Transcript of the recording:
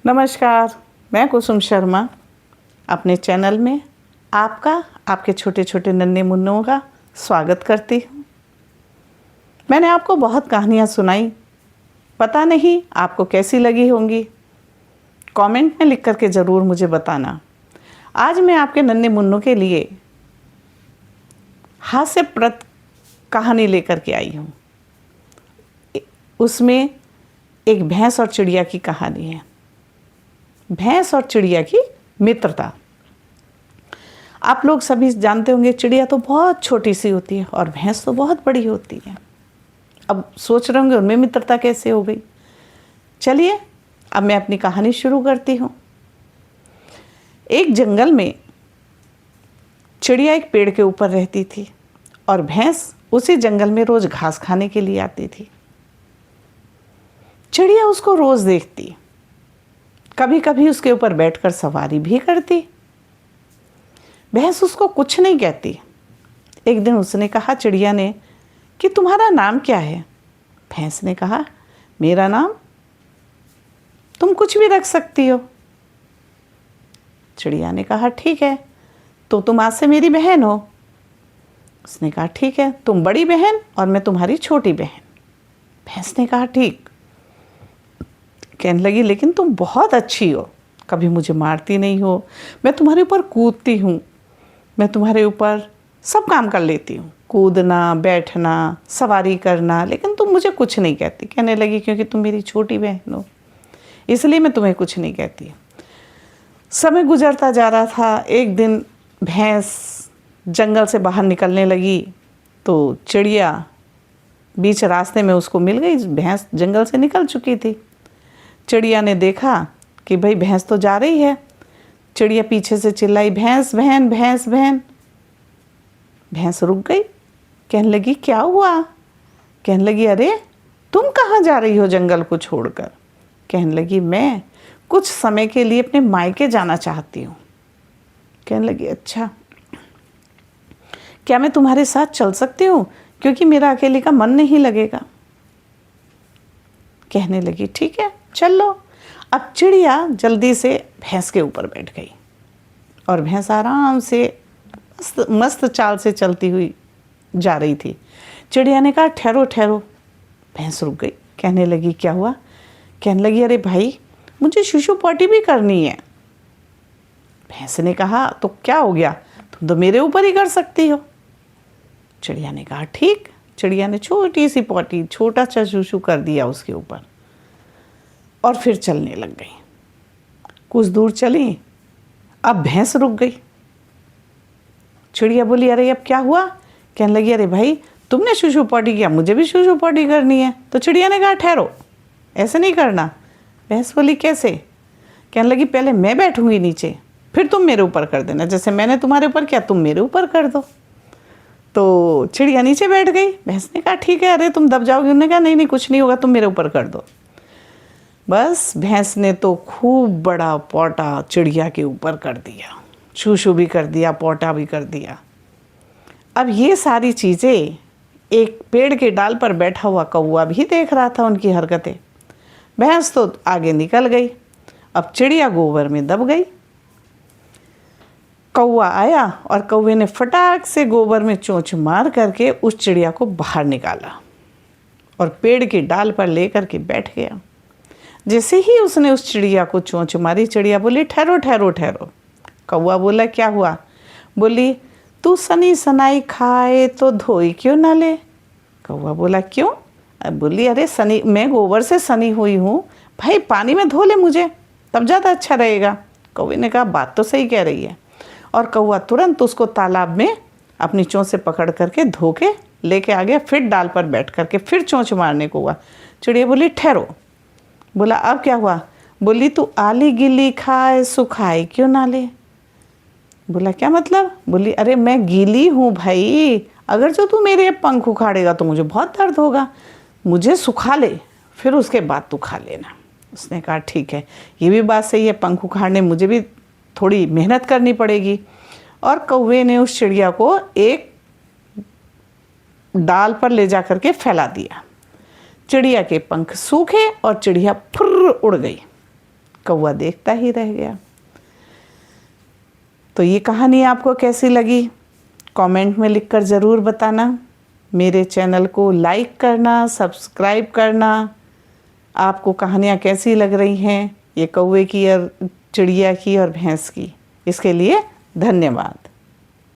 नमस्कार, मैं कुसुम शर्मा अपने चैनल में आपके छोटे छोटे नन्हे मुन्नों का स्वागत करती हूँ। मैंने आपको बहुत कहानियाँ सुनाई, पता नहीं आपको कैसी लगी होंगी। कमेंट में लिख करके ज़रूर मुझे बताना। आज मैं आपके नन्हे मुन्नों के लिए हास्यप्रद कहानी लेकर के आई हूँ। उसमें एक भैंस और चिड़िया की कहानी है। भैंस और चिड़िया की मित्रता। आप लोग सभी जानते होंगे, चिड़िया तो बहुत छोटी सी होती है और भैंस तो बहुत बड़ी होती है। अब सोच रहे होंगे उनमें मित्रता कैसे हो गई। चलिए अब मैं अपनी कहानी शुरू करती हूँ। एक जंगल में चिड़िया एक पेड़ के ऊपर रहती थी और भैंस उसी जंगल में रोज घास खाने के लिए आती थी। चिड़िया उसको रोज देखती, कभी कभी उसके ऊपर बैठकर सवारी भी करती। भैंस उसको कुछ नहीं कहती। एक दिन उसने कहा चिड़िया ने कि तुम्हारा नाम क्या है। भैंस ने कहा मेरा नाम, तुम कुछ भी रख सकती हो। चिड़िया ने कहा ठीक है, तो तुम आज से मेरी बहन हो। उसने कहा ठीक है, तुम बड़ी बहन और मैं तुम्हारी छोटी बहन। भैंस ने कहा ठीक। कहने लगी लेकिन तुम बहुत अच्छी हो, कभी मुझे मारती नहीं हो, मैं तुम्हारे ऊपर कूदती हूँ, मैं तुम्हारे ऊपर सब काम कर लेती हूँ, कूदना, बैठना, सवारी करना, लेकिन तुम मुझे कुछ नहीं कहती। कहने लगी क्योंकि तुम मेरी छोटी बहन हो, इसलिए मैं तुम्हें कुछ नहीं कहती। समय गुजरता जा रहा था। एक दिन भैंस जंगल से बाहर निकलने लगी तो चिड़िया बीच रास्ते में उसको मिल गई। भैंस जंगल से निकल चुकी थी। चिड़िया ने देखा कि भाई भैंस तो जा रही है। चिड़िया पीछे से चिल्लाई भैंस बहन, भैंस बहन। भैंस रुक गई, कहने लगी क्या हुआ। कहने लगी अरे तुम कहाँ जा रही हो जंगल को छोड़कर। कहने लगी मैं कुछ समय के लिए अपने मायके जाना चाहती हूँ। कहने लगी अच्छा, क्या मैं तुम्हारे साथ चल सकती हूँ, क्योंकि मेरा अकेले का मन नहीं लगेगा। कहने लगी ठीक है चल लो। अब चिड़िया जल्दी से भैंस के ऊपर बैठ गई और भैंस आराम से मस्त चाल से चलती हुई जा रही थी। चिड़िया ने कहा ठहरो ठहरो। भैंस रुक गई, कहने लगी क्या हुआ। कहने लगी अरे भाई मुझे शुशु पॉटी भी करनी है। भैंस ने कहा तो क्या हो गया, तुम तो मेरे ऊपर ही कर सकती हो। चिड़िया ने कहा ठीक। चिड़िया ने छोटी सी पॉटी, छोटा सा शुशु कर दिया उसके ऊपर और फिर चलने लग गई। कुछ दूर चली, अब भैंस रुक गई। चिड़िया बोली अरे अब क्या हुआ। कहने लगी अरे भाई तुमने शुशु पॉटी किया, मुझे भी शुशु पॉटी करनी है। तो चिड़िया ने कहा ठहरो, ऐसे नहीं करना। भैंस बोली कैसे। कहने लगी पहले मैं बैठूंगी नीचे, फिर तुम मेरे ऊपर कर देना, जैसे मैंने तुम्हारे ऊपर किया तुम मेरे ऊपर कर दो। तो चिड़िया नीचे बैठ गई। भैंस ने कहा ठीक है, अरे तुम दब जाओगी। उन्होंने कहा नहीं नहीं कुछ नहीं होगा, तुम मेरे ऊपर कर दो। बस भैंस ने तो खूब बड़ा पोटा चिड़िया के ऊपर कर दिया, शूशू भी कर दिया, पोटा भी कर दिया। अब ये सारी चीज़ें एक पेड़ के डाल पर बैठा हुआ कौवा भी देख रहा था उनकी हरकतें। भैंस तो आगे निकल गई, अब चिड़िया गोबर में दब गई। कौवा आया और कौवे ने फटाक से गोबर में चोंच मार करके उस चिड़िया को बाहर निकाला और पेड़ की डाल पर लेकर के बैठ गया। जैसे ही उसने उस चिड़िया को चोंच मारी, चिड़िया बोली ठहरो ठहरो ठहरो। कौवा बोला क्या हुआ। बोली तू सनी सनाई खाए तो धोई क्यों ना ले। कौवा बोला क्यों। बोली अरे सनी, मैं गोबर से सनी हुई हूँ भाई, पानी में धो ले मुझे, तब ज़्यादा अच्छा रहेगा। कौवे ने कहा बात तो सही कह रही है। और कौवा तुरंत उसको तालाब में अपनी चोंच से पकड़ करके धो के लेके आ गया। फिर डाल पर बैठ करके फिर चोंच मारने को हुआ। चिड़िया बोली ठहरो। बोला अब क्या हुआ। बोली तू आली गिली खाए सुखाए क्यों ना ले। बोला क्या मतलब। बोली अरे मैं गीली हूँ भाई, अगर जो तू मेरे पंख उखाड़ेगा तो मुझे बहुत दर्द होगा, मुझे सुखा ले, फिर उसके बाद तू खा लेना। उसने कहा ठीक है, ये भी बात सही है, पंख उखाड़ने मुझे भी थोड़ी मेहनत करनी पड़ेगी। और कौवे ने उस चिड़िया को एक डाल पर ले जा करके फैला दिया। चिड़िया के पंख सूखे और चिड़िया फुर्र उड़ गई। कौवा देखता ही रह गया। तो ये कहानी आपको कैसी लगी कमेंट में लिखकर ज़रूर बताना। मेरे चैनल को लाइक करना, सब्सक्राइब करना। आपको कहानियाँ कैसी लग रही हैं, ये कौवे की और चिड़िया की और भैंस की, इसके लिए धन्यवाद।